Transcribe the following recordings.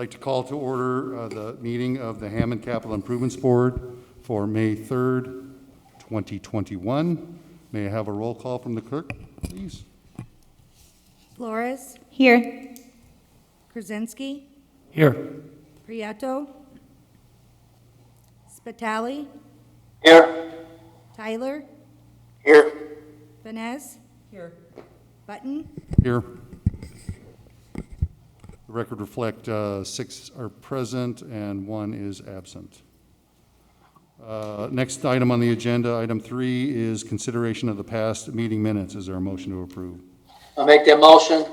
like to call to order the meeting of the Hammond Capital Improvements Board for May 3rd, 2021. May I have a roll call from the clerk, please? Flores. Here. Krasinski. Here. Prieto. Spitali. Here. Tyler. Here. Vanez. Here. Button. Here. The record reflect 6 are present and 1 is absent. Next item on the agenda, item 3, is consideration of the past meeting minutes. Is there a motion to approve? I'll make that motion.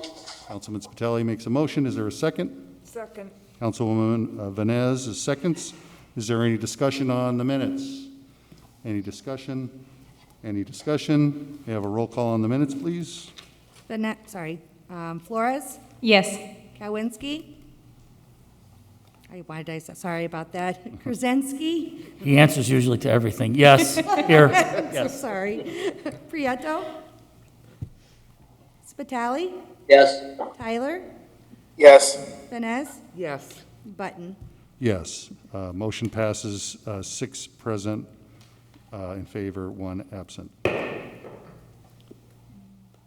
Councilman Spitali makes a motion. Is there a second? Second. Councilwoman Vanez is seconds. Is there any discussion on the minutes? Any discussion? Any discussion? May I have a roll call on the minutes, please? Flores. Yes. Kowinski. Why did I say, sorry about that. Krasinski. He answers usually to everything. Yes. Here. So Yes. sorry. Prieto. Spitali. Yes. Tyler. Yes. Vanez. Yes. Button. Yes. Motion passes 6 present in favor, 1 absent.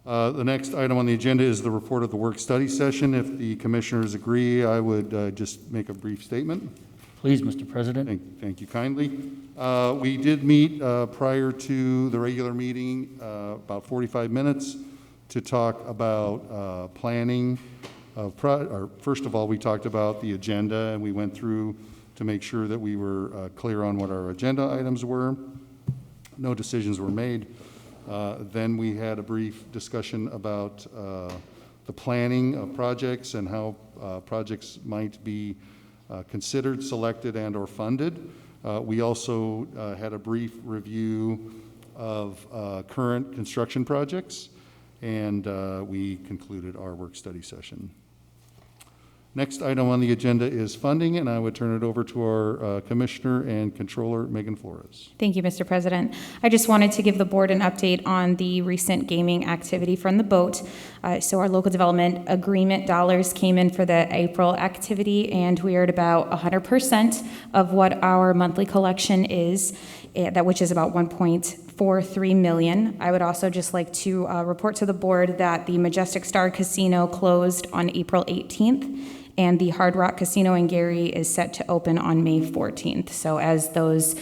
The next item on the agenda is the report of the work study session. If the commissioners agree, I would just make a brief statement. Please, Mr. President. Thank you kindly. We did meet prior to the regular meeting, about 45 minutes, to talk about planning. First of all, we talked about the agenda, and we went through to make sure that we were clear on what our agenda items were. No decisions were made. Then we had a brief discussion about the planning of projects and how projects might be considered, selected, and or funded. We also had a brief review of current construction projects, and we concluded our work study session. Next item on the agenda is funding, and I would turn it over to our Commissioner and Controller, Megan Flores. Thank you, Mr. President. I just wanted to give the board an update on the recent gaming activity from the boat. So our local development agreement dollars came in for the April activity, and we are at about 100% of what our monthly collection is, which is about 1.43 million. I would also just like to report to the board that the Majestic Star Casino closed on April 18th. And the Hard Rock Casino in Gary is set to open on May 14th. So as those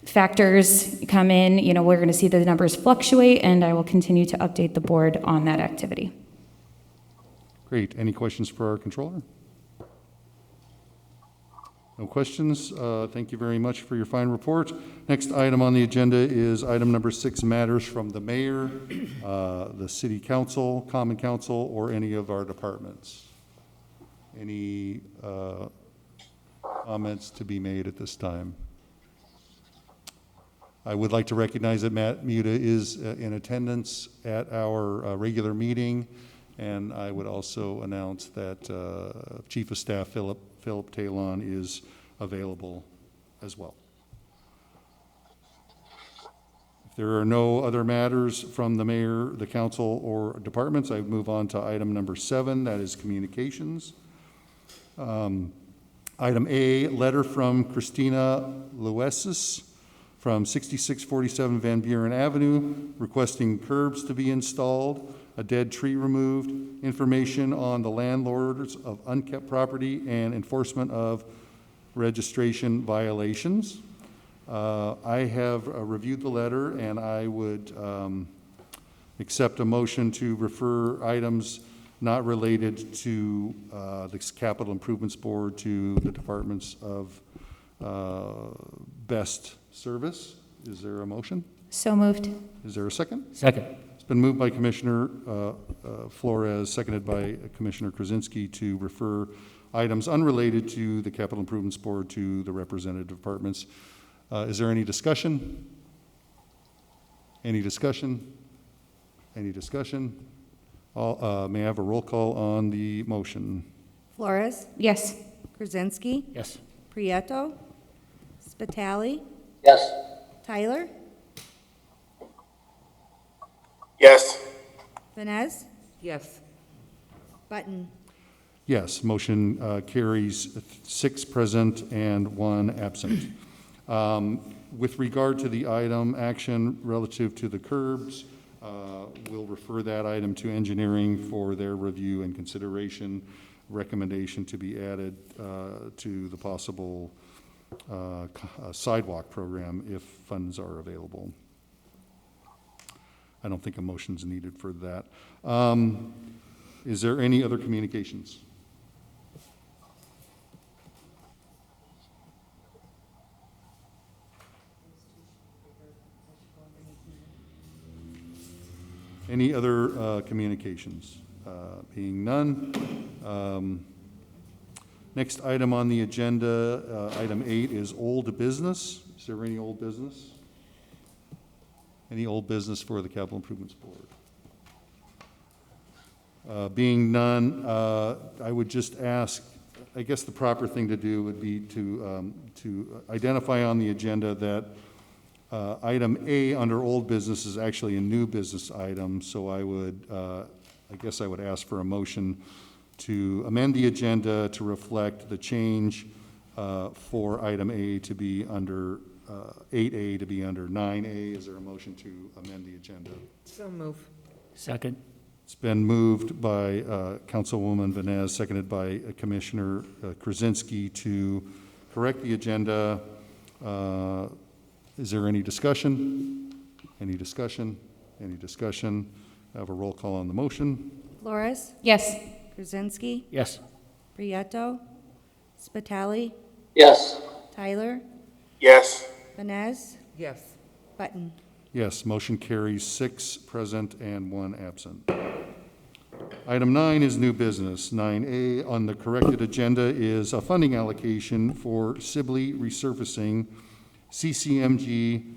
factors come in, we're going to see the numbers fluctuate, and I will continue to update the board on that activity. Great. Any questions for our Controller? No questions. Thank you very much for your fine report. Next item on the agenda is item number 6, matters from the mayor, the city council, common council, or any of our departments. Any comments to be made at this time? I would like to recognize that Matt Muda is in attendance at our regular meeting, and I would also announce that Chief of Staff Philip Talon is available as well. If there are no other matters from the mayor, the council, or departments, I move on to item number 7, that is communications. Item A, letter from Christina Luesis from 6647 Van Buren Avenue, requesting curbs to be installed, a dead tree removed, information on the landlords of unkept property, and enforcement of registration violations. I have reviewed the letter, and I would accept a motion to refer items not related to the Capital Improvements Board to the Departments of Best Service. Is there a motion? So moved. Is there a second? Second. It's been moved by Commissioner Flores, seconded by Commissioner Krasinski, to refer items unrelated to the Capital Improvements Board to the representative departments. Is there any discussion? Any discussion? Any discussion? May I have a roll call on the motion? Flores. Yes. Krasinski. Yes. Prieto. Spitali. Yes. Tyler. Yes. Vanez. Yes. Button. Yes, motion carries 6 present and 1 absent. With regard to the item action relative to the curbs, we'll refer that item to engineering for their review and consideration. Recommendation to be added to the possible sidewalk program if funds are available. I don't think a motion's needed for that. Is there any other communications? Any other communications? Being none. Next item on the agenda, item 8, is old business. Is there any old business? Any old business for the Capital Improvements Board? Being none, I would just ask, I guess the proper thing to do would be to identify on the agenda that item A under old business is actually a new business item, so I guess I would ask for a motion to amend the agenda to reflect the change for item A to be under 8A to be under 9A. Is there a motion to amend the agenda? So move. Second. It's been moved by Councilwoman Venez, seconded by Commissioner Krasinski to correct the agenda. Is there any discussion? Any discussion? Any discussion? I have a roll call on the motion. Flores, Yes. Krasinski, Yes. Prieto, Spitali, Yes. Tyler, Yes. Vines, Yes. Button. Yes, motion carries 6 present and 1 absent. Item 9 is new business. 9A on the corrected agenda is a funding allocation for Sibley resurfacing CCMG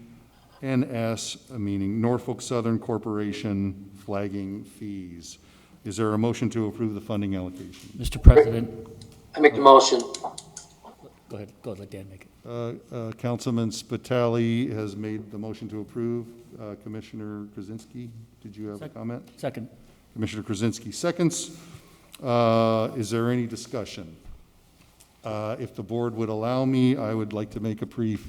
NS, meaning Norfolk Southern Corporation flagging fees. Is there a motion to approve the funding allocation? Mr. President, I make the motion. go ahead, let Dan make it. Councilman Spitali has made the motion to approve. Commissioner Krasinski, did you have a comment? Second. Commissioner Krasinski seconds. Is there any discussion? If the board would allow me, I would like to make a brief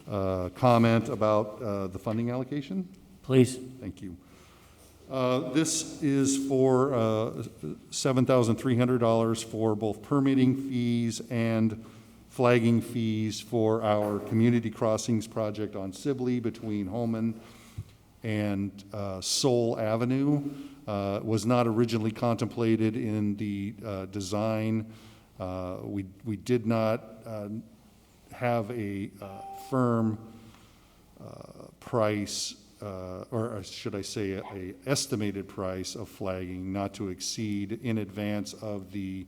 comment about the funding allocation. Please. Thank you. This is for $7,300 for both permitting fees and flagging fees for our community crossings project on Sibley between Holman and Soul Avenue. Was not originally contemplated in the design. We did not have a firm price, or should I say a estimated price of flagging not to exceed in advance of the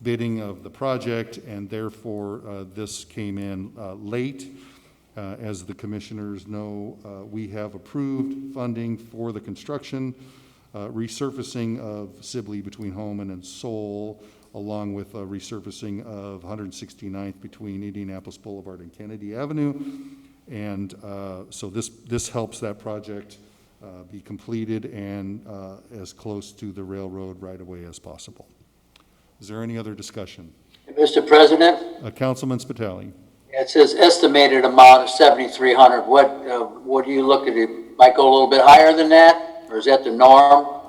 bidding of the project, and therefore this came in late. As the commissioners know, we have approved funding for the construction, resurfacing of Sibley between Holman and Soul, along with resurfacing of 169th between Indianapolis Boulevard and Kennedy Avenue. And so this helps that project be completed and as close to the railroad right-of-way as possible. Is there any other discussion? Mr. President, Councilman Spitali. it says estimated amount of 7,300. What do you look at? It might go a little bit higher than that, or is that the norm?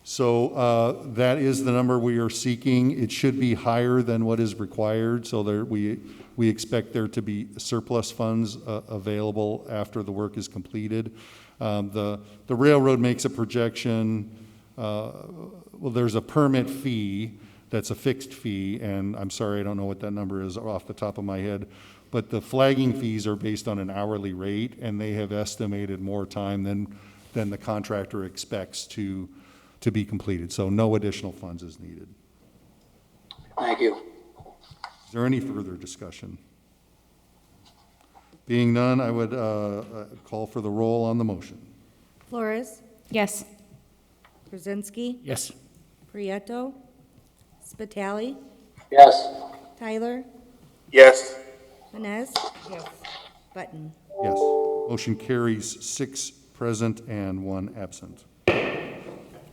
So that is the number we are seeking. It should be higher than what is required, so there, we expect there to be surplus funds available after the work is completed. The railroad makes a projection. Well, there's a permit fee that's a fixed fee, and I'm sorry, I don't know what that number is off the top of my head, but the flagging fees are based on an hourly rate, and they have estimated more time than the contractor expects to be completed. So no additional funds is needed. Thank you. Is there any further discussion? Being none, I would call for the roll on the motion. Flores, Yes. Krasinski, Yes. Prieto, Spitali, Yes. Tyler, Yes. Vines, Yes. Button. Yes. Motion carries 6 present and 1 absent.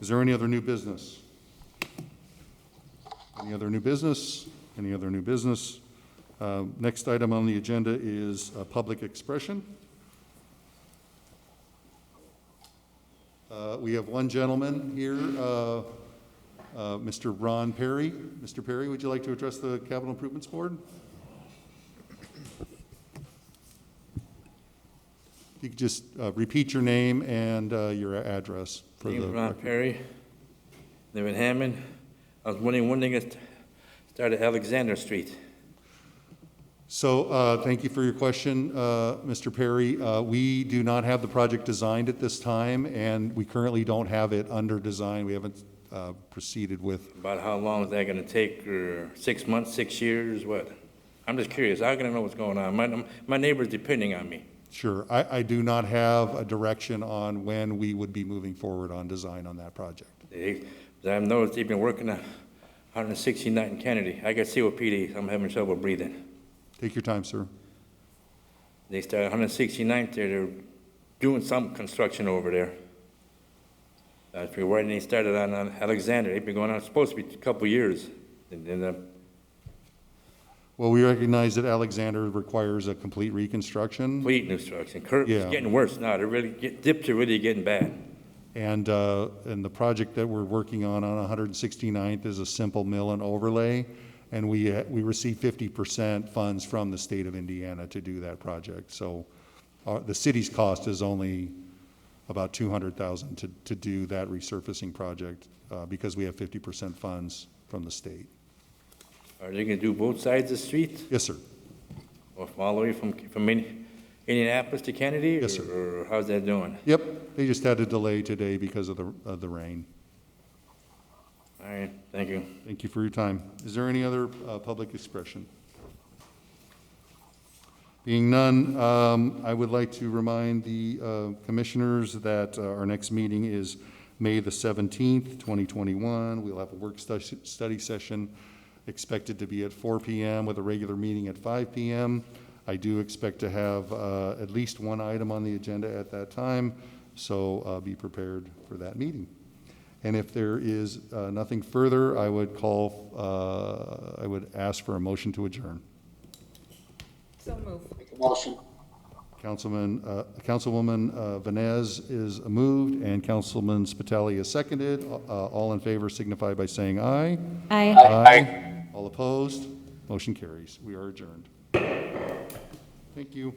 Is there any other new business? Any other new business? Any other new business? Next item on the agenda is public expression. We have one gentleman here, Mr. Ron Perry. Mr. Perry, would you like to address the Capital Improvements Board? You could just repeat your name and your address for Name's the Ron record. Perry, live in Hammond. I was wondering when they gonna start at Alexander Street. So, thank you for your question, Mr. Perry. We do not have the project designed at this time, and we currently don't have it under design. We haven't proceeded with. About how long is that gonna take, or 6 months, 6 years, what? I'm just curious, I'm gonna know what's going on. My neighbor's depending on me. Sure, I do not have a direction on when we would be moving forward on design on that project. I've noticed they've been working on 169th and Kennedy. I got COPD, I'm having trouble breathing. Take your time, sir. They started 169th there, they're doing some construction over there. I forget where they started on Alexander, they've been going on, it's supposed to be a couple years. And Well, we recognize that Alexander requires a complete reconstruction, complete new construction, curves Yeah. getting worse now, dips are really getting bad. and the project that we're working on 169th is a simple mill and overlay, and we receive 50% funds from the state of Indiana to do that project. So the city's cost is only about $200,000 to do that resurfacing project because we have 50% funds from the state. Are they gonna do both sides of the street, Yes, sir. or from all the way from Indianapolis to Kennedy? Yes, sir. Or how's that doing? Yep, they just had a delay today because of the rain. All right, thank you. Thank you for your time. Is there any other public expression? Being none, I would like to remind the commissioners that our next meeting is May the 17th, 2021. We'll have a work study session expected to be at 4 p.m. with a regular meeting at 5 p.m. I do expect to have at least one item on the agenda at that time, so be prepared for that meeting. And if there is nothing further, I would ask for a motion to adjourn. So move. Make a motion. Councilwoman Venez is moved, and Councilman Spitali is seconded. All in favor signify by saying aye. Aye. Aye. All opposed? Motion carries. We are adjourned. Thank you.